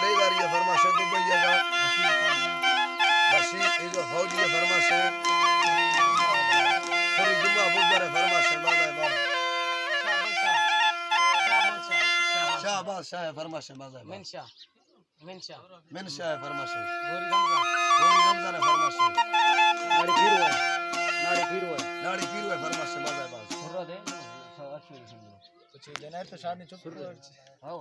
बेदारी ये फरमाशे दुबई का बसी ये जो फौजी ये फरमाशे पूरी जुम्मा बुधवार फरमाशे बाजा बाज शाहबाज शाह फरमाशे बाजा मिनशा मिनशा है फरमाशे गोरी रमजान है फरमाशे नाड़ी फिरू है नाड़ी पीरू है फरमाशे बाजा बाज खुर्रा दे अच्छी समझो कुछ देना है तो शादी चुप आओ